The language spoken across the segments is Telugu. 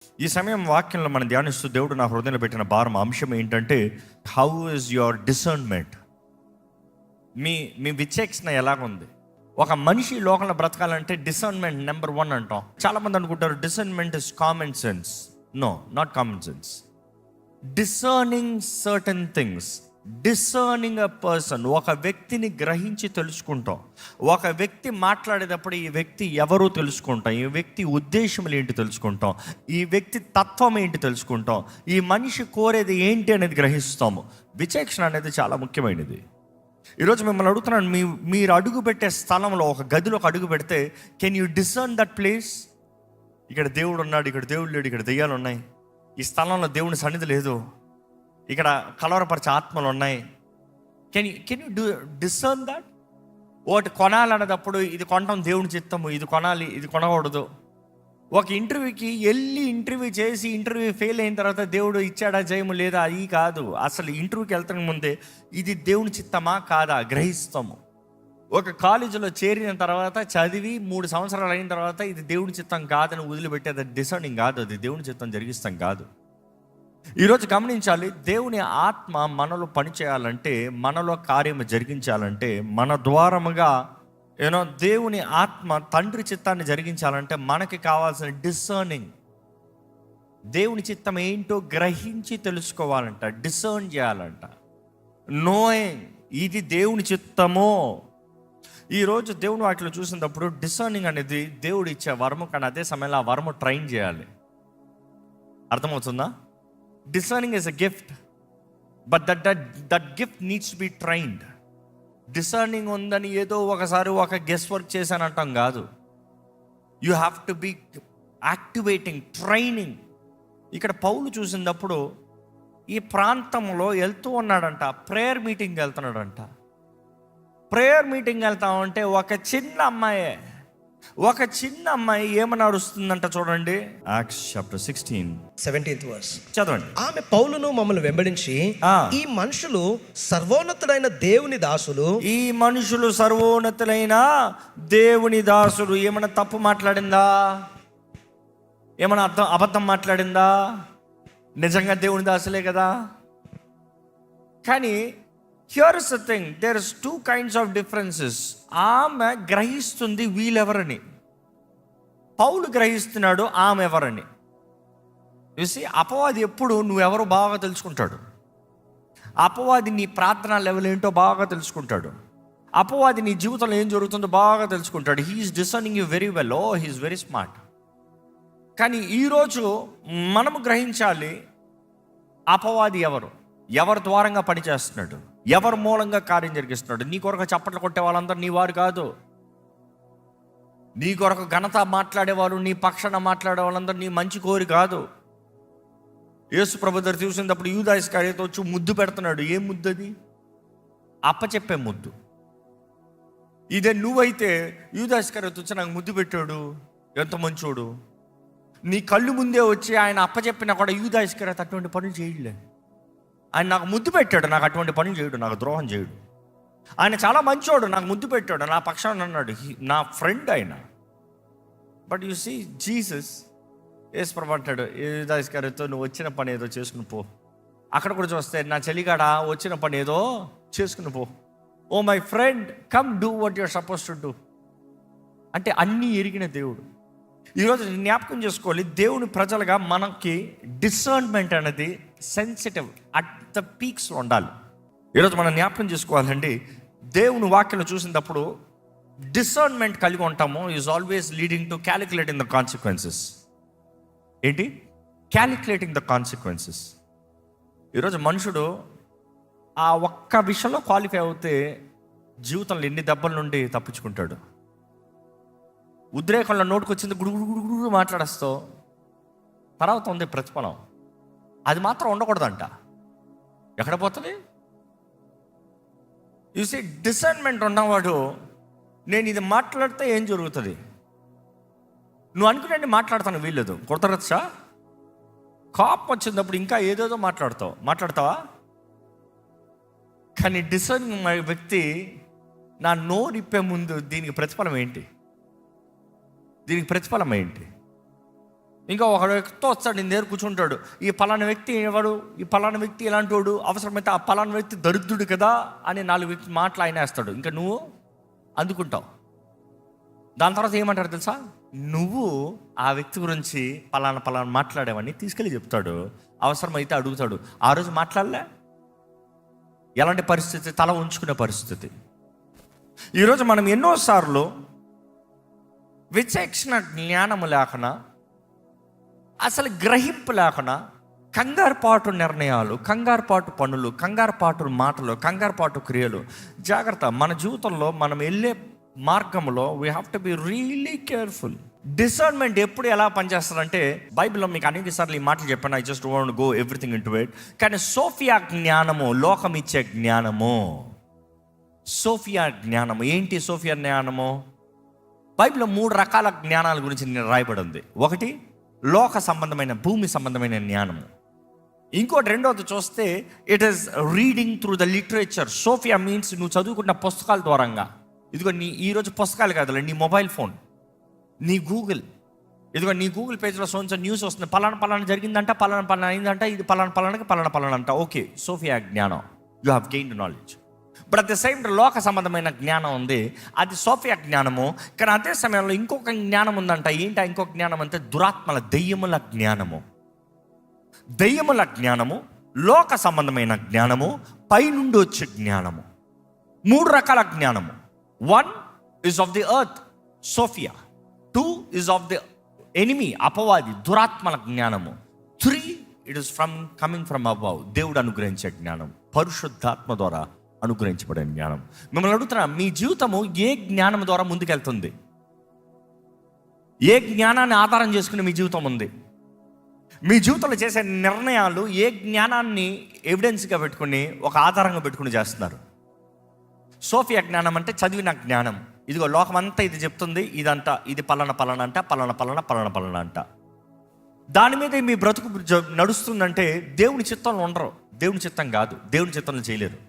ఈ సమయం వాక్యంలో మనం ధ్యానిస్తూ దేవుడు నా హృదయంలో పెట్టిన భారం అంశం ఏంటంటే, హౌ ఇస్ యువర్ డిసర్న్మెంట్? మీ విచక్షణ ఎలాగుంది? ఒక మనిషి లోకంలో బ్రతకాలంటే డిసర్న్మెంట్ నెంబర్ 1 అంటాం. చాలామంది అనుకుంటారు discernment is common sense. No, not common sense. Discerning certain things, discerning a person, ఒక వ్యక్తిని గ్రహించి తెలుసుకుంటాం. ఒక వ్యక్తి మాట్లాడేటప్పుడు ఈ వ్యక్తి ఎవరో తెలుసుకుంటాం, ఈ వ్యక్తి ఉద్దేశములు ఏంటి తెలుసుకుంటాం, ఈ వ్యక్తి తత్వం ఏంటి తెలుసుకుంటాం, ఈ మనిషి కోరేది ఏంటి అనేది గ్రహిస్తాము. విచక్షణ అనేది చాలా ముఖ్యమైనది. ఈరోజు మిమ్మల్ని అడుగుతున్నాను, మీరు అడుగు పెట్టే స్థలంలో, ఒక గదిలో ఒక అడుగు పెడితే, can you discern that place? ఇక్కడ దేవుడు ఉన్నాడు, ఇక్కడ దేవుడు లేడు, ఇక్కడ దెయ్యాలు ఉన్నాయి, ఈ స్థలంలో దేవుని సన్నిధి లేదు, ఇక్కడ కలవరపరిచే ఆత్మలు ఉన్నాయి. Can you discern that? ఒకటి కొనాలన్నప్పుడు ఇది కొనడం దేవుని చిత్తము, ఇది కొనాలి, ఇది కొనకూడదు. ఒక ఇంటర్వ్యూకి వెళ్ళి ఇంటర్వ్యూ చేసి ఇంటర్వ్యూ ఫెయిల్ అయిన తర్వాత దేవుడు ఇచ్చాడా జయము లేదా, అది కాదు. అసలు ఇంటర్వ్యూకి వెళ్తానికి ముందే ఇది దేవుని చిత్తమా కాదా గ్రహిస్తాము. ఒక కాలేజీలో చేరిన తర్వాత చదివి 3 సంవత్సరాలు అయిన తర్వాత ఇది దేవుని చిత్తం కాదని వదిలిపెట్టేది డిసర్నింగ్ కాదు, అది దేవుని చిత్తం జరిగిస్తాం కాదు. ఈరోజు గమనించాలి, దేవుని ఆత్మ మనలో పనిచేయాలంటే, మనలో కార్యము జరిగించాలంటే, మన ద్వారముగా దేవుని ఆత్మ తండ్రి చిత్తాన్ని జరిగించాలంటే మనకి కావాల్సిన డిసర్నింగ్, దేవుని చిత్తం ఏంటో గ్రహించి తెలుసుకోవాలంట, డిసర్న్ చేయాలంట. నోయింగ్ ఇది దేవుని చిత్తమో. ఈరోజు దేవుని వాటిలో చూసినప్పుడు డిసర్నింగ్ అనేది దేవుడు ఇచ్చే వరము, కానీ అదే సమయంలో ఆ వరము ట్రైన్ చేయాలి. అర్థమవుతుందా? Discerning is a gift, but that gift needs to be trained. Discerning ఉందని ఏదో ఒకసారి ఒక గెస్ వర్క్ చేశానంటాం కాదు. You have to B activating, training. ఇక్కడ పౌలు చూసినప్పుడు ఈ ప్రాంతంలో వెళ్తూ ఉన్నాడంట, ప్రేయర్ మీటింగ్కి వెళ్తున్నాడంట. ప్రేయర్ మీటింగ్ వెళ్తామంటే ఒక చిన్న అమ్మాయి ఏమని అరుస్తుందంట చూడండి. యాక్ట్స్ చాప్టర్ 16 17th verse చదవండి. ఆమె పౌలును మమ్మల్ని వెంబడించి, ఈ మనుషులు సర్వోన్నతుడైన దేవుని దాసులు, ఈ మనుషులు సర్వోన్నతులైన దేవుని దాసులు. ఏమైనా తప్పు మాట్లాడిందా? ఏమైనా అబద్ధం మాట్లాడిందా? నిజంగా దేవుని దాసులే కదా. కానీ here is the thing, there is 2 kinds of differences. ఆమె గ్రహిస్తుంది వీళ్ళెవరని, పౌలు గ్రహిస్తున్నాడు ఆమె ఎవరని. చూసి అపవాది ఎప్పుడు నువ్వెవరో బాగా తెలుసుకుంటాడు. అపవాది నీ ప్రార్థన లెవెల్ ఏంటో బాగా తెలుసుకుంటాడు. అపవాది నీ జీవితంలో ఏం జరుగుతుందో బాగా తెలుసుకుంటాడు. He's discerning you very well. Oh, he's very smart. కానీ ఈరోజు మనము గ్రహించాలి అపవాది ఎవరి ద్వారంగా పనిచేస్తున్నాడు, ఎవరి మూలంగా కార్యం జరిగిస్తున్నాడు. నీ కొరకు చప్పట్లు కొట్టే వాళ్ళందరూ నీ వారు కాదు. నీ కొరకు ఘనత మాట్లాడేవారు, నీ పక్షాన మాట్లాడే వాళ్ళందరూ నీ మంచి కోరి కాదు. యేసు ప్రభు దగ్గర చూసినప్పుడు యూదా ఇస్కరియోతు వచ్చి ముద్దు పెడుతున్నాడు. ఏం ముద్దు అది? అప్పచెప్పే ముద్దు. ఇదే నువ్వైతే యూదా ఇస్కరియోతు వచ్చి నాకు ముద్దు పెట్టాడు, ఎంత మంచోడు. నీ కళ్ళు ముందే వచ్చి ఆయన అప్పచెప్పినా కూడా యూదా ఇస్కరియోతు అటువంటి పనులు చేయలే. ఆయన నాకు ముద్దు పెట్టాడు, నాకు అటువంటి పనులు చేయడు, నాకు ద్రోహం చేయడు. ఆయన చాలా మంచోడు, నాకు ముద్దు పెట్టాడు, నా పక్షాన అన్నాడు, నా ఫ్రెండ్ ఆయన. బట్ యు సీ జీసస్, యేసు ప్రభు అంటాడు, యూదా ఇస్కరియోతు నువ్వు వచ్చిన పని ఏదో చేసుకుని పో. అక్కడ కూడా చూస్తే నా చెలిగాడ వచ్చిన పని ఏదో చేసుకుని పో. Oh my friend, come do what you're suppose to do. అంటే అన్నీ ఎరిగిన దేవుడు. ఈరోజు జ్ఞాపకం చేసుకోవాలి, దేవుని ప్రజలుగా మనకి డిసర్న్మెంట్ అనేది సెన్సిటివ్, అట్ ద పీక్స్లో ఉండాలి. ఈరోజు మనం జ్ఞాపకం చేసుకోవాలండి, దేవుని వాక్యం చూసినప్పుడు డిసర్న్మెంట్ కలిగి ఉంటాము. Is always leading to calculating the consequences. ఏంటి? Calculating the consequences. ఈరోజు మనుషుడు ఆ ఒక్క విషయంలో క్వాలిఫై అవుతే జీవితంలో ఎన్ని దెబ్బల నుండి తప్పించుకుంటాడు. ఉద్రేకంలో నోటుకొచ్చింది గుడుగుడు మాట్లాడేస్తావు, తర్వాత ఉంది ప్రతిఫలం. అది మాత్రం ఉండకూడదంట. ఎక్కడ పోతుంది? చూసి డిసర్న్మెంట్ ఉన్నవాడు, నేను ఇది మాట్లాడితే ఏం జరుగుతుంది, నువ్వు అనుకునే మాట్లాడతాను వీల్లేదు, కుదరచ్చా? కోపం వచ్చినప్పుడు ఇంకా ఏదేదో మాట్లాడతావా? కానీ డిసర్నింగ్ వ్యక్తి, నా నోరిప్పే ముందు దీనికి ప్రతిఫలం ఏంటి? ఇంకా ఒక వ్యక్తితో వస్తాడు, నీ దగ్గర కూర్చుంటాడు. ఈ పలానా వ్యక్తి ఎవడు, ఈ పలానా వ్యక్తి ఎలాంటి వాడు, అవసరమైతే ఆ పలానా వ్యక్తి దరిద్రుడు కదా అని 4 వ్యక్తి మాటలు ఆయన వేస్తాడు. ఇంకా నువ్వు అందుకుంటావు. దాని తర్వాత ఏమంటారు తెలుసా, నువ్వు ఆ వ్యక్తి గురించి పలానా మాట్లాడేవని తీసుకెళ్ళి చెప్తాడు. అవసరమైతే అడుగుతాడు, ఆ రోజు మాట్లాడలే. ఎలాంటి పరిస్థితి, తల ఉంచుకునే పరిస్థితి. ఈరోజు మనం ఎన్నోసార్లు విచక్షణ జ్ఞానము లేకుండా, అసలు గ్రహింపు లేకుండా, కంగారుపాటు నిర్ణయాలు, కంగారుపాటు పనులు, కంగారుపాటు మాటలు, కంగారుపాటు క్రియలు. జాగ్రత్త, మన జీవితంలో మనం వెళ్ళే మార్గంలో we have to be really careful. Discernment ఎప్పుడు ఎలా పనిచేస్తారంటే, బైబిల్లో మీకు అనేక సార్లు ఈ మాటలు చెప్పాను, I just want go everything in to it. కానీ సోఫియా జ్ఞానము, లోకం ఇచ్చే జ్ఞానము. సోఫియా జ్ఞానము ఏంటి? సోఫియా జ్ఞానము బైబిల్లో 3 రకాల జ్ఞానాల గురించి రాయబడి ఉంది. ఒకటి లోక సంబంధమైన, భూమి సంబంధమైన జ్ఞానము. ఇంకోటి రెండోది చూస్తే it is reading through the literature. Sophia means నువ్వు చదువుకున్న పుస్తకాల ద్వారంగా. ఇదిగో నీ ఈరోజు పుస్తకాలు కాదు, నీ మొబైల్ ఫోన్, నీ గూగుల్. ఇదిగో నీ గూగుల్ పేజ్లో సోన్స్ న్యూస్ వస్తుంది, పలానా జరిగిందంట, పలానా అయిందంట, ఇది పలానాకి పలానా అంట. ఓకే, సోఫియా జ్ఞానం, you have gained knowledge. But at the same లోక సంబంధమైన జ్ఞానం ఉంది, అది సోఫియా జ్ఞానము. కానీ అదే సమయంలో ఇంకొక జ్ఞానం ఉందంట. ఏంటి ఇంకొక జ్ఞానం అంటే? దురాత్మల, దెయ్యముల జ్ఞానము. దెయ్యముల జ్ఞానము, లోక సంబంధమైన జ్ఞానము, పైనుండి వచ్చే జ్ఞానము. 3 రకాల జ్ఞానము. 1 is of the earth, Sophia. 2 is of the enemy, అపవాది, దురాత్మల జ్ఞానము. 3 it is coming from above, దేవుడు అనుగ్రహించే జ్ఞానం, పరిశుద్ధాత్మ ద్వారా అనుగ్రహించబడే జ్ఞానం. మిమ్మల్ని అడుగుతున్నా, మీ జీవితము ఏ జ్ఞానం ద్వారా ముందుకెళ్తుంది? ఏ జ్ఞానాన్ని ఆధారం చేసుకుని మీ జీవితం ఉంది? మీ జీవితంలో చేసే నిర్ణయాలు ఏ జ్ఞానాన్ని ఎవిడెన్స్గా పెట్టుకుని, ఒక ఆధారంగా పెట్టుకుని చేస్తున్నారు? సోఫియా జ్ఞానం అంటే చదివిన జ్ఞానం. ఇదిగో లోకమంతా ఇది చెప్తుంది, ఇదంతా ఇది పలానా అంట, పలానా అంట. దాని మీద మీ బ్రతుకు నడుస్తుందంటే దేవుని చిత్తంలో ఉండరు. దేవుని చిత్తం కాదు, దేవుని చిత్తంలో చేయలేరు.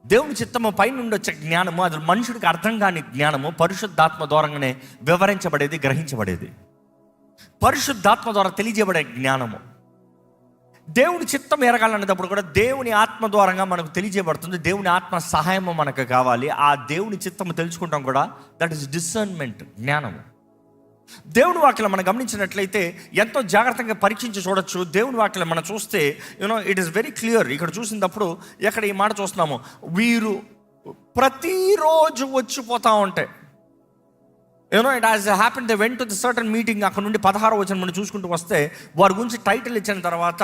దేవుని చిత్తము పైనుండి వచ్చే జ్ఞానము, అది మనుషుడికి అర్థం కాని జ్ఞానము, పరిశుద్ధాత్మ ద్వారానే వివరించబడేది, గ్రహించబడేది. పరిశుద్ధాత్మ ద్వారా తెలియజేయబడే జ్ఞానము. దేవుని చిత్తం ఎరగాలనేటప్పుడు కూడా దేవుని ఆత్మ ద్వారంగా మనకు తెలియజేయబడుతుంది. దేవుని ఆత్మ సహాయము మనకు కావాలి. ఆ దేవుని చిత్తము తెలుసుకుంటాం కూడా, దట్ ఈస్ డిసర్న్మెంట్, జ్ఞానము. దేవుని వాక్యం మనం గమనించినట్లయితే ఎంతో జాగ్రత్తగా పరీక్షించి చూడొచ్చు. దేవుని వాక్యం మనం చూస్తే ఇట్ ఈస్ వెరీ క్లియర్. ఇక్కడ చూసినప్పుడు ఎక్కడ ఈ మాట చూస్తున్నాము, వీరు ప్రతిరోజు వచ్చిపోతూ ఉంటాయి. It has happen, they went to the certain meeting. అక్కడ నుండి 16వ వచనం మనం చూసుకుంటూ వస్తే, వారి గురించి టైటిల్ ఇచ్చిన తర్వాత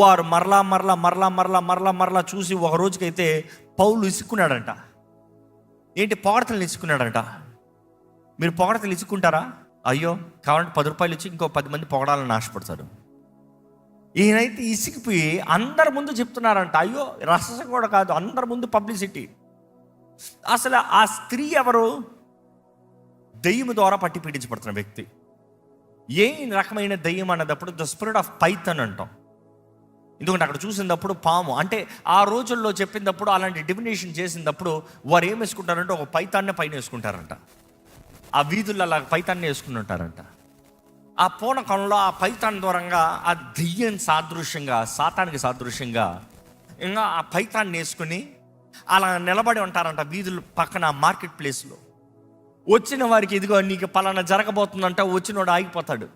వారు మరలా చూసి, ఒక రోజుకైతే పౌలు ఇసుక్కున్నాడంట. ఏంటి? పొగడతలు ఇసుక్కున్నాడంట. మీరు పొగడతలు ఇసుక్కుంటారా? అయ్యో, కావాలంటే 10 రూపాయలు ఇచ్చి ఇంకో 10 మంది పొగడాలని ఆశపడతాడు. ఈయనైతే ఇసికిపోయి అందరి ముందు చెప్తున్నారంట. అయ్యో, రహస్యం కూడా కాదు, అందరి ముందు పబ్లిసిటీ. అసలు ఆ స్త్రీ ఎవరు? దెయ్యం ద్వారా పట్టి పీడించబడుతున్న వ్యక్తి. ఏ రకమైన దెయ్యం అన్నదప్పుడు ద స్పిరిట్ ఆఫ్ పైథాన్ అంటాం. ఎందుకంటే అక్కడ చూసినప్పుడు పాము అంటే, ఆ రోజుల్లో చెప్పినప్పుడు, అలాంటి డిఫినేషన్ చేసినప్పుడు వారు ఏం వేసుకుంటారంటే, ఒక పైతాన్నే పైన వేసుకుంటారంట. ఆ వీధుల్లో అలా పైతాన్ని వేసుకుని ఉంటారంట. ఆ పూనకంలో ఆ పైతాన్ దూరంగా ఆ దెయ్యం సాదృశ్యంగా, సాతానికి సాదృశ్యంగా ఇంకా ఆ పైతాన్ని వేసుకుని అలా నిలబడి ఉంటారంట వీధుల పక్కన, మార్కెట్ ప్లేస్లో. వచ్చిన వారికి, ఇదిగో నీకు పలానా జరగబోతుందంట, వచ్చినోడు ఆగిపోతాడు.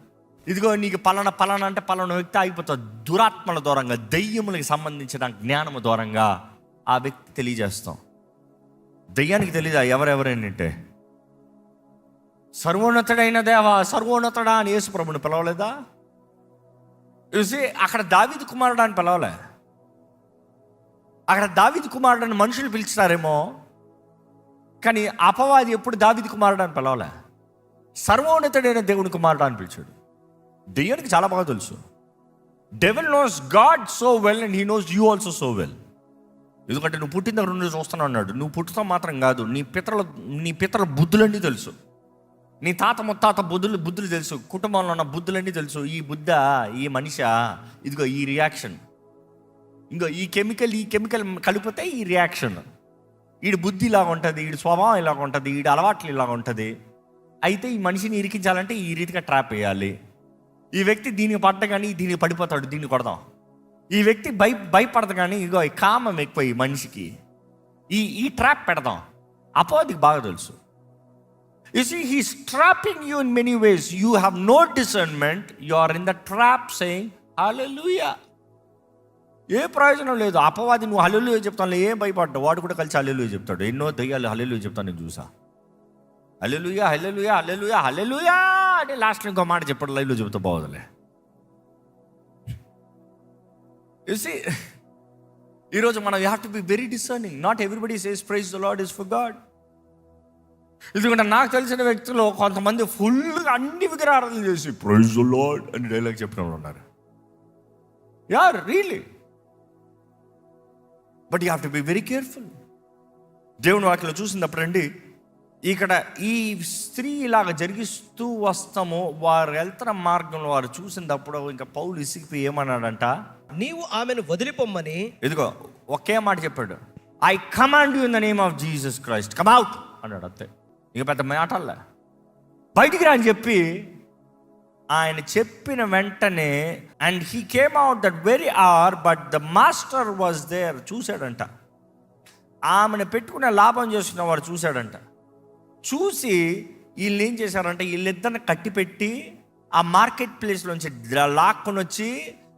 ఇదిగో నీకు పలానా అంటే పలానా వ్యక్తి ఆగిపోతాడు. దురాత్మల దూరంగా, దెయ్యములకు సంబంధించిన జ్ఞానము దూరంగా ఆ వ్యక్తి తెలియజేస్తాం. దెయ్యానికి తెలియదా ఎవరెవరేంటంటే? సర్వోన్నతుడైన దేవా, సర్వోన్నతుడా అని యేసు ప్రభుని పిలవలేదా? చూసి అక్కడ దావీదు కుమారుడు అని పిలవలే. అక్కడ దావీదు కుమారుడు అని మనుషులు పిలుస్తారేమో, కానీ అపవాది ఎప్పుడు దావీదు కుమారుడు అని పిలవలే. సర్వోన్నతుడైన దేవుని కుమారుడు అని పిలిచాడు. దెయ్యానికి చాలా బాగా తెలుసు. Devil nose God so well and he knows you also so well. ఎందుకంటే నువ్వు పుట్టిన దగ్గర నుండి చూస్తాను అన్నాడు. నువ్వు పుట్టుతాం మాత్రం కాదు, నీ పితరుల బుద్ధులన్నీ తెలుసు. నీ తాత ముత్తాత బుద్ధులు తెలుసు. కుటుంబంలో ఉన్న బుద్ధులన్నీ తెలుసు. ఈ బుద్ధ, ఈ మనిషి, ఇదిగో ఈ రియాక్షన్, ఇంకో ఈ కెమికల్ కలిపితే ఈ రియాక్షన్. వీడి బుద్ధి ఇలాగ ఉంటుంది, వీడి స్వభావం ఇలాగ ఉంటుంది, వీడి అలవాట్లు ఇలాగ ఉంటుంది. అయితే ఈ మనిషిని ఇరికించాలంటే ఈ రీతిగా ట్రాప్ వేయాలి. ఈ వ్యక్తి దీనికి పడ్డ కానీ దీనికి పడిపోతాడు, దీన్ని కొడదాం. ఈ వ్యక్తి భయపడదు కానీ ఇగో ఈ కామం ఎక్కువ ఈ మనిషికి, ఈ ట్రాప్ పెడదాం. అపవాదికి బాగా తెలుసు. You see, he's trapping you in many ways. You have no discernment. You are in the trap saying, hallelujah. ఏ ప్రయోజనం లేదు. అపవాది నువ్వు హల్లెలూయా చెప్తాను, ఏం భయపడ్డావు, వాడు కూడా కలిసి హల్లెలూయా చెప్తాడు. ఎన్నో దయ్యాలు హల్లెలూయా చెప్తాను నేను చూసా. హల్లెలూయా హల్లెలూయా హల్లెలూయా హల్లెలూయా అంటే లాస్ట్లో ఇంకో మాట చెప్పాడు, లైవ్లో చెబుతా బాగోదులే. You see, ఈరోజు మనం you have to be very discerning. Not everybody says praise the Lord is for God. ఎందుకంటే నాకు తెలిసిన వ్యక్తులు కొంతమంది ఫుల్గా అన్ని విగ్రహారాధన చేసి ప్రైజ్ ద లార్డ్ అని డైలాగ్ చెప్పిన వాళ్ళు ఉన్నారు. యార్ really, but you have to be very careful. దేవుని వాక్యలో చూసినప్పుడు అండి, ఇక్కడ ఈ స్త్రీ ఇలాగ జరిగిస్తూ వస్తాము, వారు వెళ్తున్న మార్గంలో వారు చూసినప్పుడు ఇంకా పౌలు ఇసిగిపోయి ఏమన్నాడంట, నీవు ఆమెను వదిలిపోమ్మని. ఇదిగో ఒకే మాట చెప్పాడు, I command you in the name of Jesus Christ come out అన్నాడు. అంతే, ఇక పెద్ద మాటల్లా బయటికి రా అని చెప్పి ఆయన చెప్పిన వెంటనే, and he came out that very hour but the master was there. చూశాడంట, ఆమెను పెట్టుకునే లాభం చేసుకున్న వాడు చూశాడంట. చూసి వీళ్ళు ఏం చేశారంటే, వీళ్ళిద్దరిని కట్టిపెట్టి ఆ మార్కెట్ ప్లేస్లోంచి లాక్కొని వచ్చి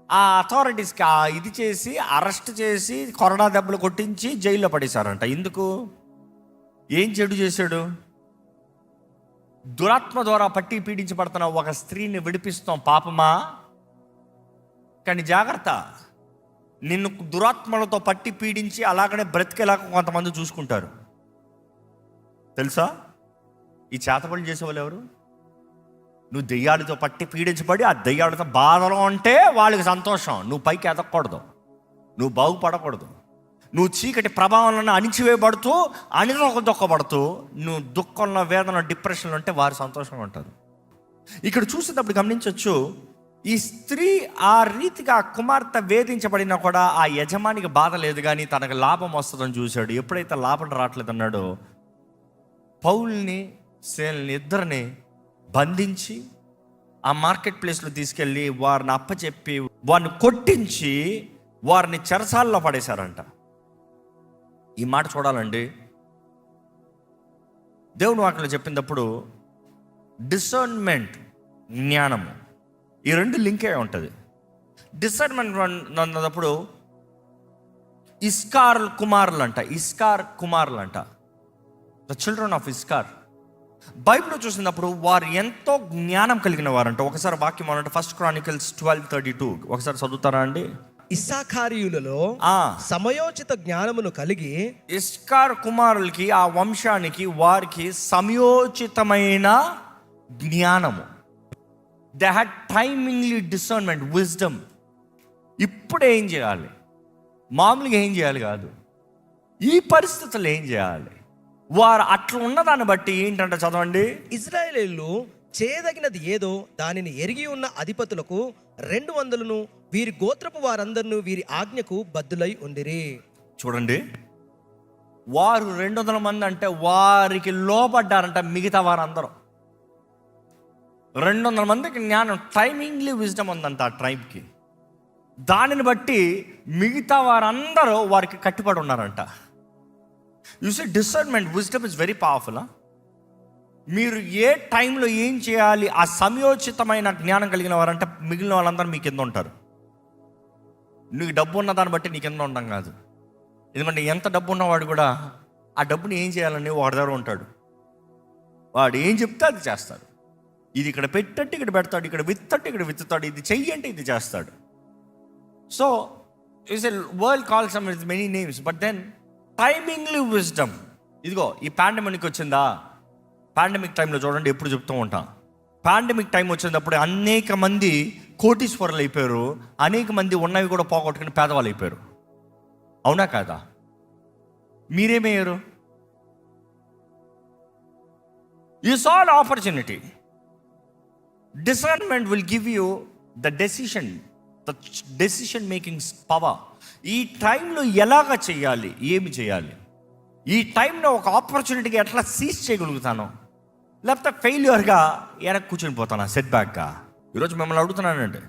ఆ అథారిటీస్కి ఇది చేసి అరెస్ట్ చేసి కొరడా దెబ్బలు కొట్టించి జైల్లో పడేశారంట. ఎందుకు? ఏం చెడు చేశాడు? దురాత్మ ద్వారా పట్టి పీడించబడుతున్న ఒక స్త్రీని విడిపిస్తాం పాపమా? కానీ జాగ్రత్త, నిన్ను దురాత్మలతో పట్టి పీడించి అలాగనే బ్రతికేలాగా కొంతమంది చూసుకుంటారు తెలుసా? ఈ చేతపడులు చేసేవాళ్ళు ఎవరు? నువ్వు దెయ్యాలతో పట్టి పీడించబడి ఆ దెయ్యాలతో బాధలో ఉంటే వాళ్ళకి సంతోషం. నువ్వు పైకి ఎదగకూడదు, నువ్వు బాగుపడకూడదు. నువ్వు చీకటి ప్రభావంలో అణిచివేయబడుతూ అణిదొక్కబడుతూ నువ్వు దుఃఖంలో, వేదన, డిప్రెషన్లో ఉంటే వారు సంతోషంగా ఉంటారు. ఇక్కడ చూసేటప్పుడు గమనించవచ్చు, ఈ స్త్రీ ఆ రీతిగా కుమార్తె వేధించబడినా కూడా ఆ యజమానికి బాధ లేదు, కానీ తనకు లాభం వస్తుందని చూశాడు. ఎప్పుడైతే లాభం రావట్లేదన్నాడో పౌల్ని సేల్ని ఇద్దరిని బంధించి ఆ మార్కెట్ ప్లేస్లో తీసుకెళ్ళి వారిని అప్పచెప్పి వారిని కొట్టించి వారిని చెరసాల్లో పడేశారంట. ఈ మాట చూడాలండి, దేవుని వాక్యంలో చెప్పినప్పుడు డిసర్న్మెంట్, జ్ఞానము, ఈ రెండు లింకే ఉంటుంది. డిసర్న్మెంట్ అన్నప్పుడు ఇస్కార్ కుమారులు అంట, ద చిల్డ్రన్ ఆఫ్ ఇస్కార్. బైబిల్లో చూసినప్పుడు వారు ఎంతో జ్ఞానం కలిగిన వారంట. ఒకసారి వాక్యం అనంటే 1 Chronicles 12:32 ఒకసారి చదువుతారా అండి? ఇస్సాకారీయులలో సమయోచిత జ్ఞానమును కలిగి, ఇస్కార్ కుమారులకి ఆ వంశానికి వారికి సమయోచితమైన జ్ఞానము, దే హ్యాడ్ టైమింగ్లీ డిసర్న్మెంట్, విజ్డమ్. ఇప్పుడు ఏం చేయాలి, మామూలుగా ఏం చేయాలి కాదు, ఈ పరిస్థితుల్లో ఏం చేయాలి, వారు అట్లా ఉన్నదాన్ని బట్టి ఏంటంటే చదవండి, ఇశ్రాయేలీయులు చేయదగినది ఏదో దానిని ఎరిగి ఉన్న అధిపతులకు 200 వీరి గోత్రపు వారందరూ వీరి ఆజ్ఞకు బద్దులై ఉండిరి. చూడండి, వారు 200 మంది అంటే వారికి లోబడ్డారంట. మిగతా వారందరూ 200 మందికి జ్ఞానం, టైమింగ్లీ విజ్డమ్ ఉందంట ఆ ట్రైబ్కి. దానిని బట్టి మిగతా వారందరూ వారికి కట్టుబడి ఉన్నారంట. You see, discernment, wisdom is very powerful. మీరు ఏ టైంలో ఏం చేయాలి, ఆ సమయోచితమైన జ్ఞానం కలిగిన వారంటే మిగిలిన వాళ్ళందరూ మీ కింద ఉంటారు. నీకు డబ్బు ఉన్న దాన్ని బట్టి నీ కింద ఉండడం కాదు. ఎందుకంటే ఎంత డబ్బు ఉన్నవాడు కూడా ఆ డబ్బుని ఏం చేయాలని వాడి దగ్గర ఉంటాడు. వాడు ఏం చెప్తే అది చేస్తాడు. ఇది ఇక్కడ పెట్టంటే ఇక్కడ పెడతాడు, ఇక్కడ విత్తంటే ఇక్కడ విత్తుతాడు, ఇది చెయ్యంటే ఇది చేస్తాడు. So it's a world calls some with many names, but then timingly wisdom. ఇదిగో ఈ పాండమిక్ వచ్చిందా, పాండమిక్ టైంలో చూడండి, ఎప్పుడు చెప్తూ ఉంటాం, పాండమిక్ టైం వచ్చినప్పుడు అనేక మంది కోటీశ్వరులు అయిపోయారు, అనేక మంది ఉన్నవి కూడా పోగొట్టుకుని పేదవాళ్ళు అయిపోయారు. అవునా కాదా? మీరేమయ్యారు? You saw the opportunity. Discernment will give you the decision making power. ఈ టైంలో ఎలాగ చేయాలి, ఏమి చేయాలి, ఈ టైంలో ఒక ఆపర్చునిటీకి ఎట్లా సీజ్ చేయగలుగుతాను, లేకపోతే ఫెయిల్యూర్గా వెనక్కి కూర్చొని పోతానా, సెట్ బ్యాక్గా. ఈరోజు మిమ్మల్ని అడుగుతున్నానండి,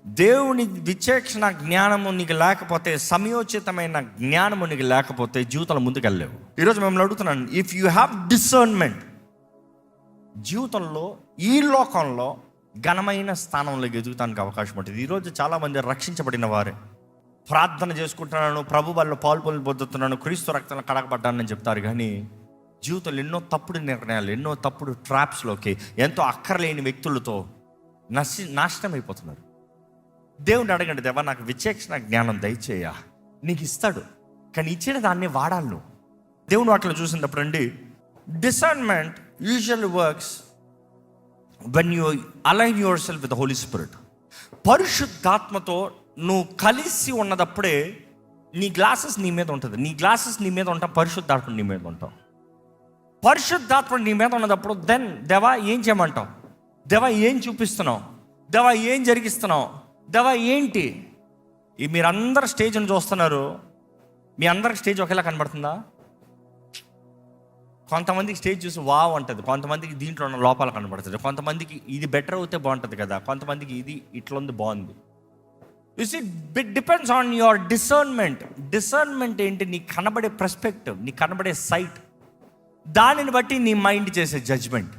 దేవుని విచక్షణ జ్ఞానము నీకు లేకపోతే, సమయోచితమైన జ్ఞానము నీకు లేకపోతే జీవితంలో ముందుకు వెళ్ళలేవు. ఈరోజు మిమ్మల్ని అడుగుతున్నాను, ఇఫ్ యూ హ్యావ్ డిసర్న్మెంట్, జీవితంలో ఈ లోకంలో ఘనమైన స్థానంలో ఎదుగుతానికి అవకాశం ఉంటుంది. ఈరోజు చాలామంది రక్షించబడిన వారే ప్రార్థన చేసుకుంటున్నాను, ప్రభు వల్ల పాలు పొందుతున్నాను, క్రీస్తు రక్తంలో కడగబడ్డానని చెప్తారు, కానీ జీవితంలో ఎన్నో తప్పుడు నిర్ణయాలు, ఎన్నో తప్పుడు ట్రాప్స్లోకి, ఎంతో అక్కర్లేని వ్యక్తులతో నాశనం అయిపోతున్నారు. దేవుని అడగండి, దేవా నాకు విచక్షణ జ్ఞానం దయచేయ. నీకు ఇస్తాడు, కానీ ఇచ్చిన దాన్ని వాడాలి నువ్వు. దేవుని వాటిలో చూసినప్పుడు అండి, discernment usually works when you align yourself with the Holy Spirit. పరిశుద్ధాత్మతో నువ్వు కలిసి ఉన్నదప్పుడే నీ గ్లాసెస్ నీ మీద ఉంటుంది. నీ గ్లాసెస్ నీ మీద ఉంటాం, పరిశుద్ధాత్మ నీ మీద ఉంటాం. పరిశుద్ధాత్మ నీ మీద ఉన్నదప్పుడు దెన్ దేవా ఏం చేయమంటావు, దేవా ఏం చూపిస్తున్నావు, దేవా ఏం జరిగిస్తున్నావు, దేవా ఏంటి. ఈ మీరందరూ స్టేజ్ని చూస్తున్నారు, మీ అందరికి స్టేజ్ ఒకేలా కనబడుతుందా? కొంతమందికి స్టేజ్ చూసి వావ్ అంటుంది, కొంతమందికి దీంట్లో ఉన్న లోపాలు కనబడుతుంది, కొంతమందికి ఇది బెటర్ అవుతే బాగుంటుంది కదా, కొంతమందికి ఇది ఇట్లా ఉంది బాగుంది. You see, it depends on your discernment. Discernment ఏంటి? నీకు కనబడే పర్స్పెక్టివ్, నీకు కనబడే సైట్, దానిని బట్టి నీ మైండ్ చేసే జడ్జ్మెంట్.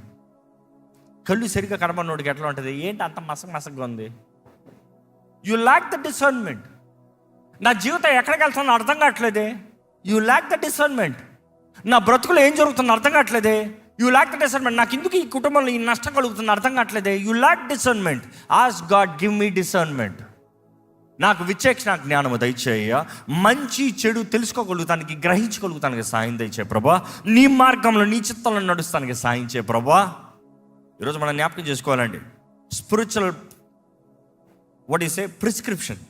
కళ్ళు సరిగ్గా కనబడినోడికి ఎట్లా ఉంటుంది, ఏంటి అంత మసకగా ఉంది. You lack the discernment. నా జీవితం ఎక్కడికి వెళ్తుందో అర్థం కావట్లేదే, యు ల్యాక్ ద డిసర్న్మెంట్. నా బ్రతుకులో ఏం జరుగుతుందో అర్థం కావట్లేదే, యు ల్యాక్ ద డిసర్న్మెంట్. నాకు ఎందుకు ఈ కుటుంబంలో ఈ నష్టం కలుగుతుందో అర్థం కావట్లేదే, you lack discernment. Ask God, give me discernment. నాకు విచక్షణ జ్ఞానము దయచేయ, మంచి చెడు తెలుసుకోగలుగుతానికి, గ్రహించగలుగుతానికి సాయం దయచే ప్రభా. నీ మార్గంలో నీ చిత్తంలో నడుస్తానికి సాయం చేయ ప్రభా. ఈరోజు మనం జ్ఞాపకం చేసుకోవాలండి, స్పిరిచువల్ ప్రిస్క్రిప్షన్.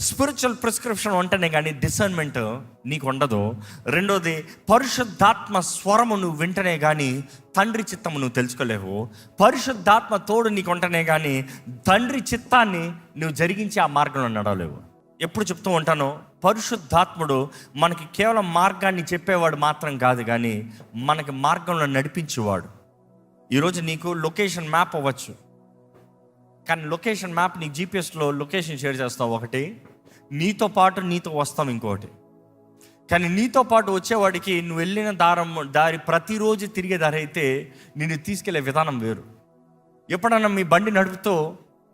స్పిరిచువల్ ప్రిస్క్రిప్షన్ ఉంటేనే కానీ డిసర్న్మెంట్ నీకు ఉండదు. రెండోది, పరిశుద్ధాత్మ స్వరము నువ్వు వింటనే కానీ తండ్రి చిత్తము నువ్వు తెలుసుకోలేవు. పరిశుద్ధాత్మ తోడు నీకు ఉంటేనే కానీ తండ్రి చిత్తాన్ని నువ్వు జరిగించి ఆ మార్గంలో నడవలేవు. ఎప్పుడు చెప్తూ ఉంటాను, పరిశుద్ధాత్ముడు మనకి కేవలం మార్గాన్ని చెప్పేవాడు మాత్రం కాదు, కానీ మనకి మార్గంలో నడిపించేవాడు. ఈరోజు నీకు లొకేషన్ మ్యాప్ అవ్వచ్చు, కానీ లొకేషన్ మ్యాప్ నీకు జీపీఎస్లో లొకేషన్ షేర్ చేస్తావు ఒకటి, నీతో పాటు నీతో వస్తాం ఇంకోటి. కానీ నీతో పాటు వచ్చేవాడికి నువ్వు వెళ్ళిన దారి ప్రతిరోజు తిరిగే దారి అయితే నిన్ను తీసుకెళ్లే విధానం వేరు. ఎప్పుడన్నా మీ బండి నడుపుతూ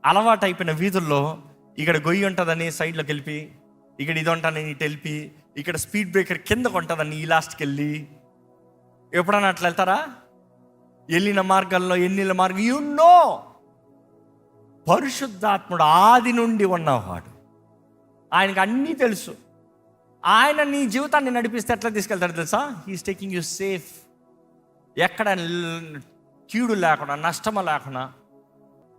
అలవాటు అయిపోయిన వీధుల్లో ఇక్కడ గొయ్యి ఉంటుందని సైడ్లోకి వెళ్ళి, ఇక్కడ ఇది ఉంటుందని ఇటు వెళ్ళి, ఇక్కడ స్పీడ్ బ్రేకర్ కిందకు ఉంటుందని ఈ లాస్ట్కి వెళ్ళి, ఎప్పుడన్నా అట్లా వెళ్తారా? వెళ్ళిన మార్గాల్లో ఎన్నిళ్ళ మార్గం నో. పరిశుద్ధాత్ముడు ఆది నుండి ఉన్నవాడు, ఆయనకు అన్నీ తెలుసు. ఆయన నీ జీవితాన్ని నడిపిస్తే ఎట్లా తీసుకెళ్తాడు తెలుసా? He's taking you safe. ఎక్కడ కీడు లేకుండా, నష్టము లేకుండా.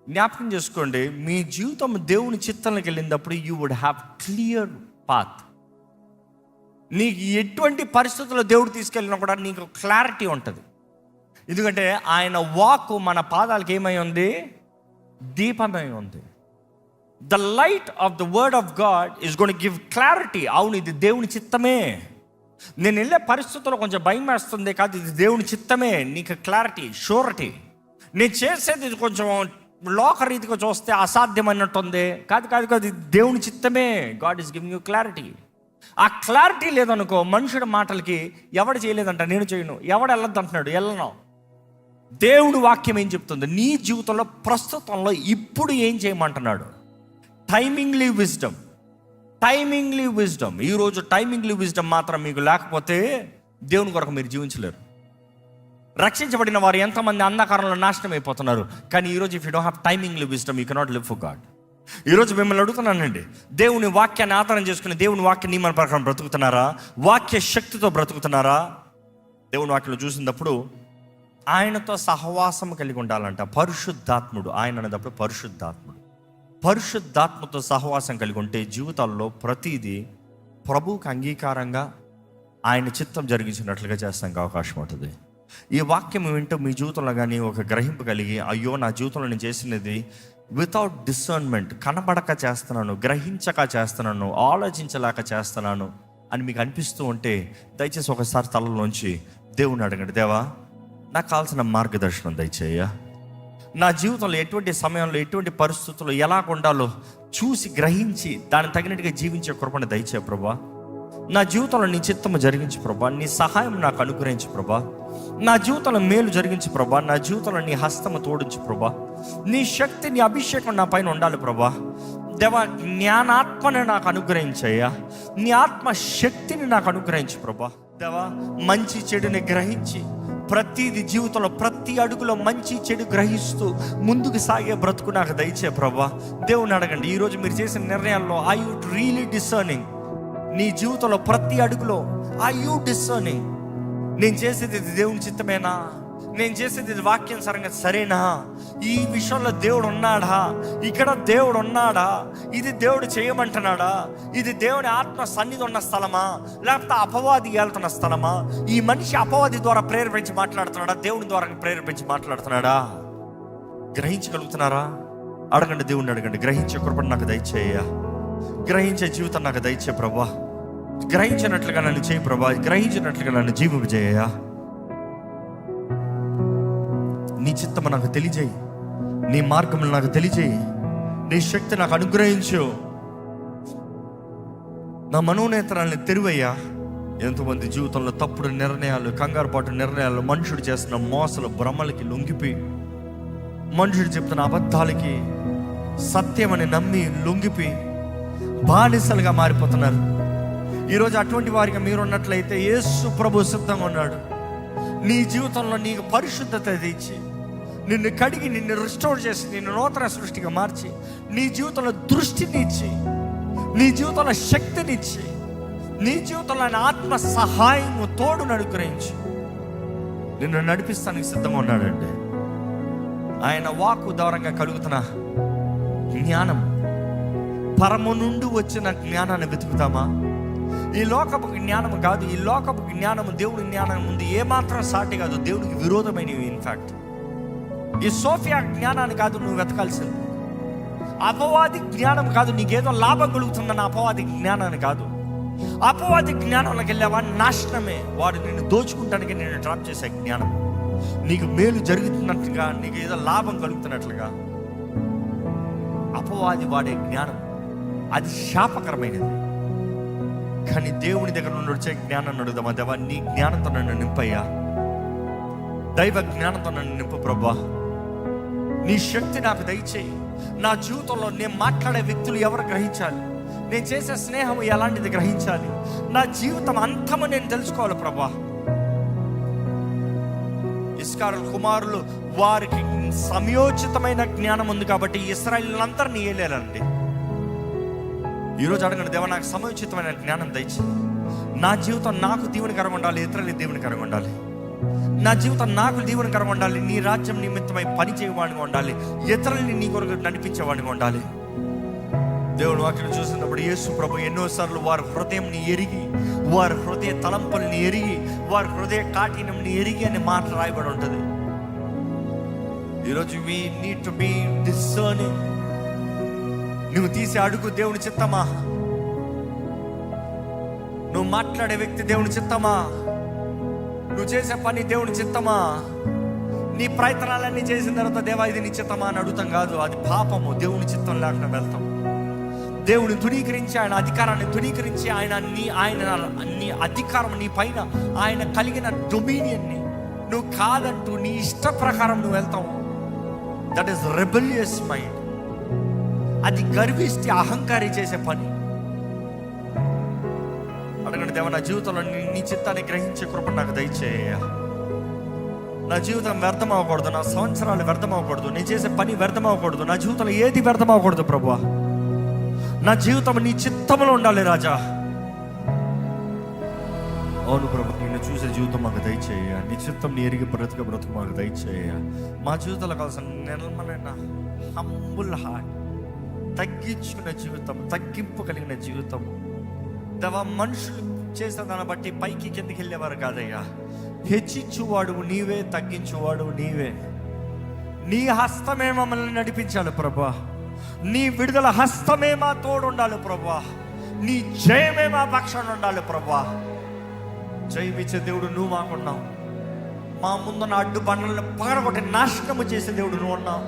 జ్ఞాపకం చేసుకోండి, మీ జీవితం దేవుని చిత్తంలోకి వెళ్ళినప్పుడు you would have clear path. నీకు ఎటువంటి పరిస్థితుల్లో దేవుడు తీసుకెళ్ళినా కూడా నీకు క్లారిటీ ఉంటుంది. ఎందుకంటే ఆయన వాక్ మన పాదాలకు ఏమై ఉంది? దీపమై ఉంది. The light of the word of God is gonna give clarity. అవును, ఇది దేవుని చిత్తమే. నేను వెళ్ళే పరిస్థితుల్లో కొంచెం భయం వేస్తుంది, కాదు ఇది దేవుని చిత్తమే. నీకు క్లారిటీ, షూరిటీ. నేను చేసేది ఇది కొంచెం లోకరీతిగా చూస్తే అసాధ్యమైనట్టుంది, కాదు కాదు కాదు ఇది దేవుని చిత్తమే. God is giving you clarity. ఆ క్లారిటీ లేదనుకో, మనుషుడి మాటలకి ఎవడు చేయలేదంట నేను చేయను, ఎవడు వెళ్ళొద్దు అంటున్నాడు, వెళ్ళను. దేవుడి వాక్యం ఏం చెప్తుంది? నీ జీవితంలో ప్రస్తుతంలో ఇప్పుడు ఏం చేయమంటున్నాడు? టైమింగ్లీ విజ్డమ్, టైమింగ్లీ విజ్డమ్. ఈరోజు టైమింగ్లీ విజ్డమ్ మాత్రం మీకు లేకపోతే దేవుని కొరకు మీరు జీవించలేరు. రక్షించబడిన వారు ఎంతమంది అంధకారంలో నాశనం అయిపోతున్నారు, కానీ ఈరోజు if you don't have టైమింగ్లీ wisdom you cannot live for God. ఈరోజు మిమ్మల్ని అడుగుతున్నానండి, దేవుని వాక్యాన్ని ఆధారం చేసుకుని దేవుని వాక్య నియమాల ప్రకారం బ్రతుకుతున్నారా? వాక్య శక్తితో బ్రతుకుతున్నారా? దేవుని వాక్యంలో చూసినప్పుడు ఆయనతో సహవాసం కలిగి ఉండాలంట. పరిశుద్ధాత్ముడు, ఆయన అనేటప్పుడు పరిశుద్ధాత్ముడు. పరిశుద్ధాత్మతో సహవాసం కలిగి ఉంటే జీవితాల్లో ప్రతిదీ ప్రభువుకి అంగీకారంగా ఆయన చిత్తం జరిగించినట్లుగా చేస్తానికి అవకాశం ఉంటుంది. ఈ వాక్యం వింటూ మీ జీవితంలో కానీ ఒక గ్రహింపు కలిగి, అయ్యో నా జీవితంలో నేను చేసినది వితౌట్ డిసర్న్మెంట్, కనబడక చేస్తున్నాను, గ్రహించక చేస్తున్నాను, ఆలోచించలేక చేస్తున్నాను అని మీకు అనిపిస్తూ ఉంటే దయచేసి ఒకసారి తలలోంచి దేవుని అడగండి, దేవా నాకు కావాల్సిన మార్గదర్శనం దయచేయ. నా జీవితంలో ఎటువంటి సమయంలో ఎటువంటి పరిస్థితుల్లో ఎలా ఉండాలో చూసి గ్రహించి దాన్ని తగినట్టుగా జీవించే కృపను దయచే ప్రభా. నా జీవితంలో నీ చిత్తము జరిగించు ప్రభా. నీ సహాయం నాకు అనుగ్రహించు ప్రభా. నా జీవితంలో మేలు జరిగించు ప్రభా. నా జీవితంలో నీ హస్తము తోడించు ప్రభా. నీ శక్తి, నీ అభిషేకం నా పైన ఉండాలి ప్రభా. దేవా, జ్ఞానాత్మని నాకు అనుగ్రహించయ్యా. నీ ఆత్మ శక్తిని నాకు అనుగ్రహించు ప్రభా. దేవా, మంచి చెడుని గ్రహించి ప్రతిది జీవితంలో ప్రతి అడుగులో మంచి చెడు గ్రహిస్తూ ముందుకు సాగే బ్రతుకు నాకు దయచే ప్రభా. దేవుని అడగండి, ఈరోజు మీరు చేసిన నిర్ణయాల్లో ఐ యు రియలీ డిసర్నింగ్? నీ జీవితంలో ప్రతి అడుగులో ఐ యు డిసర్నింగ్? నేను చేసేది ఇది దేవుని చిత్తమేనా? నేను చేసేది ఇది వాక్యానుసారంగా సరేనా? ఈ విషయంలో దేవుడు ఉన్నాడా? ఇక్కడ దేవుడు ఉన్నాడా? ఇది దేవుడు చేయమంటున్నాడా? ఇది దేవుని ఆత్మ సన్నిధి ఉన్న స్థలమా, లేకపోతే అపవాది వెళ్తున్న స్థలమా? ఈ మనిషి అపవాది ద్వారా ప్రేరేపించి మాట్లాడుతున్నాడా, దేవుని ద్వారా ప్రేరేపించి మాట్లాడుతున్నాడా? గ్రహించగలుగుతున్నారా? అడగండి, దేవుణ్ణి అడగండి. గ్రహించే కృపను నాకు దయచేయ. గ్రహించే జీవితం నాకు దయచే ప్రభా. గ్రహించినట్లుగా నన్ను చేయి ప్రభా. గ్రహించినట్లుగా నన్ను జీవింపజేయ. నీ చిత్తము నాకు తెలియజేయి. నీ మార్గములు నాకు తెలియజేయి. నీ శక్తి నాకు అనుగ్రహించు. నా మనోనేత్రాలను తెరువయ్యా. ఎంతోమంది జీవితంలో తప్పుడు నిర్ణయాలు, కంగారుపాటు నిర్ణయాలు, మనుషుడు చేస్తున్న మోసలు, భ్రమలకి లొంగిపోయి, మనుషుడు చెప్తున్న అబద్ధాలకి సత్యమని నమ్మి లొంగిపోయి బానిసలుగా మారిపోతున్నారు. ఈరోజు అటువంటి వారికి మీరు ఉన్నట్లయితే యేసు ప్రభు సిద్ధంగా ఉన్నాడు. నీ జీవితంలో నీకు పరిశుద్ధత తెచ్చి, నిన్ను కడిగి, నిన్ను రిస్టోర్ చేసి, నిన్ను నూతన సృష్టిగా మార్చి, నీ జీవితంలో దృష్టిని ఇచ్చి, నీ జీవితంలో శక్తినిచ్చి, నీ జీవితంలో ఆయన ఆత్మ సహాయము తోడును అనుగ్రహించి నిన్ను నడిపిస్తానికి సిద్ధంగా ఉన్నాడండి. ఆయన వాక్కు ద్వారంగా కలుగుతున్న జ్ఞానం, పరము నుండి వచ్చిన జ్ఞానాన్ని వెతుకుతామా? ఈ లోకపు జ్ఞానం కాదు. ఈ లోకపు జ్ఞానము దేవుడి జ్ఞానం ముందు ఏమాత్రం సాటి కాదు, దేవుడికి విరోధమైనవి. ఇన్ఫాక్ట్ ఈ సోఫియా జ్ఞానాన్ని కాదు నువ్వు వెతకాల్సింది. అపవాది జ్ఞానం కాదు, నీకేదో లాభం కలుగుతుందన్న అపవాది జ్ఞానాన్ని కాదు. అపవాది జ్ఞానంలోకి వెళ్ళావా నాశనమే. వాడు నిన్ను దోచుకుంటానికి నేను డ్రాప్ చేసే జ్ఞానం, నీకు మేలు జరుగుతున్నట్లుగా, నీకు ఏదో లాభం కలుగుతున్నట్లుగా అపవాది వాడే జ్ఞానం, అది శాపకరమైనది. కానీ దేవుని దగ్గర నుండి వచ్చే జ్ఞానాన్ని అడుగుదామా? దేవా, నీ జ్ఞానంతో నన్ను నింపయ్యా. దైవ జ్ఞానంతో నన్ను నింపు ప్రభా. నీ శక్తి నాకు దయచేయి. నా జీవితంలో నేను మాట్లాడే వ్యక్తులు ఎవరు గ్రహించాలి, నేను చేసే స్నేహం ఎలాంటిది గ్రహించాలి, నా జీవితం అంతము నేను తెలుసుకోవాలి ప్రభా. ఇస్రాయేలు కుమారులు, వారికి సమయోచితమైన జ్ఞానం ఉంది కాబట్టి ఇశ్రాయేలులందరినీ ఏలేరండి. ఈరోజు అడగండి, దేవా నాకు సమయోచితమైన జ్ఞానం దయచేయి. నా జీవితం నాకు దీవెనకరంగా ఉండాలి, ఇతరులని దీవెనకరంగా ఉండాలి. నా జీవితం నాకు దీవెనకరంగా ఉండాలి, నీ రాజ్యం నిమిత్తమై పని చేయవాడిగా ఉండాలి, ఇతరులని నీ కొరకు నడిపించేవాడిగా ఉండాలి. దేవుడు వాక్యం చూసినప్పుడు యేసు ప్రభు ఎన్నోసార్లు వారి హృదయంని ఎరిగి, వారి హృదయ తలంపుల్ని ఎరిగి, వారి హృదయ కాఠిన్యంని ఎరిగి అనే మాట రాయబడి ఉంటుంది. ఈరోజు we need to be discerning. నువ్వు తీసే అడుగు దేవుని చిత్తమా? నువ్వు మాట్లాడే వ్యక్తి దేవుని చిత్తమా? నువ్వు చేసే పని దేవుని చిత్తమా? నీ ప్రయత్నాలన్నీ చేసిన తర్వాత దేవా ఇది నీ చిత్తమా అని అడుగుతాం కాదు, అది పాపము. దేవుని చిత్తం లేకుండా వెళ్తాం. దేవుని తునీకరించి, ఆయన అధికారాన్ని తునీకరించి, ఆయన నీ అధికారం నీ పైన ఆయన కలిగిన డొమినియన్ని నువ్వు కాదంటూ నీ ఇష్ట ప్రకారం నువ్వు వెళ్తావు. That is rebellious mind. అది గర్విస్తే అహంకారి చేసే పని. అడగండి, దేవా నా జీవితంలో నీ చిత్తాన్ని గ్రహించే కృప నాకు దయచేయ. నా జీవితం వ్యర్థం అవ్వకూడదు, నా సంవత్సరాలు వ్యర్థం అవ్వకూడదు, నేను చేసే పని వ్యర్థం అవ్వకూడదు, నా జీవితంలో ఏది వ్యర్థం అవ్వకూడదు ప్రభువా. నా జీవితం నీ చిత్తంలో ఉండాలి రాజా. అవును ప్రభు, నిన్ను చూసే జీవితం మాకు దయచేయ. నీ చిత్తం నీ ఎరిగి బ్రతుకు మాకు దయచేయ. మా జీవితంలో కావాల్సిన నిర్మలైన హంబుల్ హార్ట్, తగ్గించుకునే జీవితం, తగ్గింపు కలిగిన జీవితం. దేవా మనుషులు చేసిన దాన్ని బట్టి పైకి కిందికి వెళ్ళేవారు కాదయ్యా. హెచ్చించువాడు నీవే, తగ్గించువాడు నీవే. నీ హస్తమే మమ్మల్ని నడిపించాలి ప్రభా. నీ విడుదల హస్తమే మా తోడు ఉండాలి ప్రభా. నీ జయమే మా పక్షాన ఉండాలి ప్రభా. జయమిచ్చే దేవుడు నువ్వు మాకున్నావు. మా ముందున్న అడ్డు బండలను పగడగొట్టి నాశనము చేసే దేవుడు నువ్వు ఉన్నావు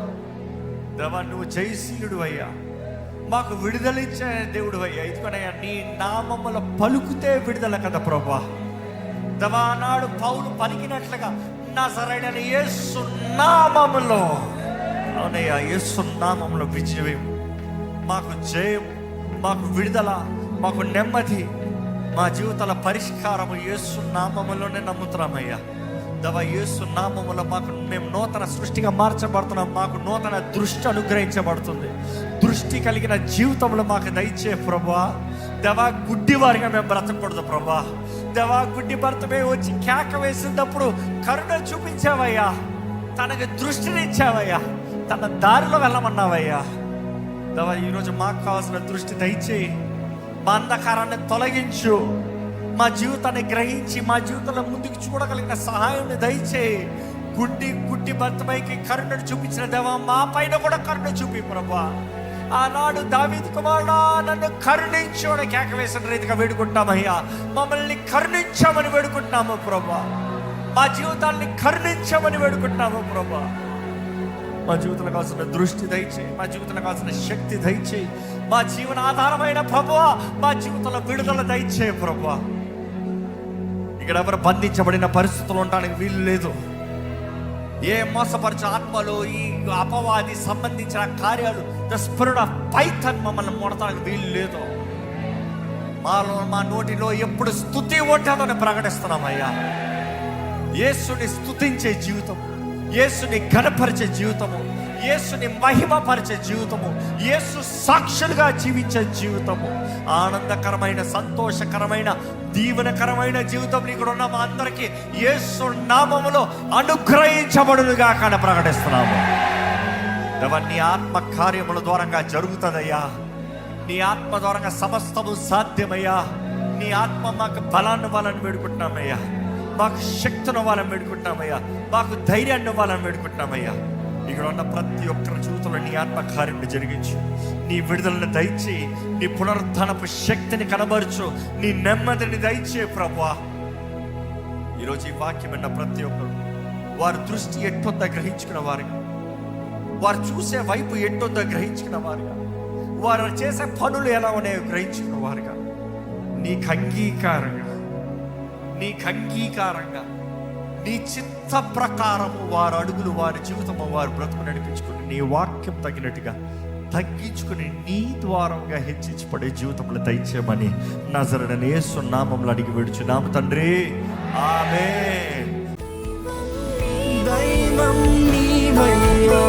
దేవా. నువ్వు జయశీలుడు అయ్యా, మాకు విడుదలిచ్చే దేవుడు అయ్యా. ఇదిగోనయ్యా, నీ నామముల పలుకుతే విడుదల కదా ప్రభా. దేవా, నాడు పౌలు పలికినట్లుగా నజరేయుడైన యేసు నామములో, అవునయ్యా, యేసు నామములో విజయం, మాకు జయం, మాకు విడుదల, మాకు నెమ్మది, మా జీవితాల పరిష్కారము యేసు నామములోనే నమ్ముతున్నామయ్యా. దేవా, యేసు నామములో మాకు మేము నూతన సృష్టిగా మార్చబడుతున్నాం. మాకు నూతన దృష్టి అనుగ్రహించబడుతుంది. దృష్టి కలిగిన జీవితంలో మాకు దయచే ప్రభా. దేవా, గుడ్డి వారిగా మేము బ్రతకూడదు ప్రభా. దేవా, గుడ్డి భర్తమే వచ్చి కేక వేసినప్పుడు కరుణ చూపించావయ్యా, తనకి దృష్టినిచ్చావయ్యా, తన దారిలో వెళ్ళమన్నావయ్యా. దేవా, ఈరోజు మాకు కావాల్సిన దృష్టి దయచేయి. మా అంధకారాన్ని తొలగించు. మా జీవితాన్ని గ్రహించి మా జీవితంలో ముందుకు చూడగలిగిన సహాయాన్ని దయచేయి. గుడ్డి భర్తమైకి కరుణను చూపించిన దేవా, మా పైన కూడా కరుణ చూపి ప్రభా. ఆనాడు దావీదు కుమారుడా, నన్ను కరుణించు అని కేక వేసిన రీతిగా వేడుకుంటామయ్యా. మమ్మల్ని కరుణించామని వేడుకుంటున్నాము ప్రభా. మా జీవితాన్ని కరుణించామని వేడుకుంటున్నాము ప్రభా. మా జీవితంలో కావాల్సిన దృష్టి దయచేయి. మా జీవితంలో కావాల్సిన శక్తి దయచేయి. మా జీవన ఆధారమైన ప్రభువా, మా జీవితంలో విడుదల దయచేయి ప్రభువా. ఇక్కడ ఎవరు బంధించబడిన పరిస్థితులు ఉండడానికి వీలు లేదు. ఏ మోసపరిచే ఆత్మలు, ఈ అపవాది సంబంధించిన కార్యాలు, ద స్పిరిట్ ఆఫ్ పైథాన్ మమ్మల్ని ముడతానికి వీలు లేదు. మా నోటిలో ఎప్పుడు స్తుతి ఉంటుందని ప్రకటిస్తున్నామయ్యా. యేసుని స్తుతించే జీవితం, యేసుని ఘనపరిచే జీవితము, యేసుని మహిమపరిచే జీవితము, యేసు సాక్షులుగా జీవించే జీవితము, ఆనందకరమైన, సంతోషకరమైన, దీవెనకరమైన జీవితం ఇక్కడ ఉన్న మా అందరికీ యేసు నామములో అనుగ్రహించబడునుగా కానీ ప్రకటిస్తున్నాము. దేవా, నీ ఆత్మ కార్యముల ద్వారంగా జరుగుతుందయ్యా. నీ ఆత్మ ద్వారంగా సమస్తము సాధ్యమయ్యా. నీ ఆత్మ మాకు బలాన్ని ఇవ్వాలని వేడుకుంటున్నామయ్యా. మాకు శక్తిని ఇవ్వాలని వేడుకుంటున్నామయ్యా. మాకు ధైర్యాన్ని ఇవ్వాలని వేడుకుంటున్నామయ్యా. ఇక్కడ ఉన్న ప్రతి ఒక్కరి జీవితంలో నీ ఆత్మ కార్యాన్ని జరిగించు. నీ విడుదలను దయచేయి. నీ పునరుద్ధరణపు శక్తిని కనబరుచు. నీ నెమ్మదిని దయచే ప్రభువా. ఈరోజు ఈ వాక్యం విన్న ప్రతి ఒక్కరు వారి దృష్టి ఎట్టొద్దా గ్రహించుకున్న వారుగా, వారు చూసే వైపు ఎట్టొద్దా గ్రహించుకున్న వారుగా, వారు చేసే పనులు ఎలా ఉన్నాయో గ్రహించుకున్న వారుగా, నీకు అంగీకారంగా నీ చిత్త ప్రకారము వారు అడుగులు, వారి జీవితము, వారి బ్రతుకు నడిపించుకుని నీ వాక్యం తగినట్టుగా తగ్గించుకుని నీ ద్వారంగా హెచ్చించబడే జీవితంలో దయచేయమని నజరేయుడైన యేసు నామములో అడిగి వేడుచున్నాము తండ్రి, ఆమేన్. దైవం నీవయ్యా.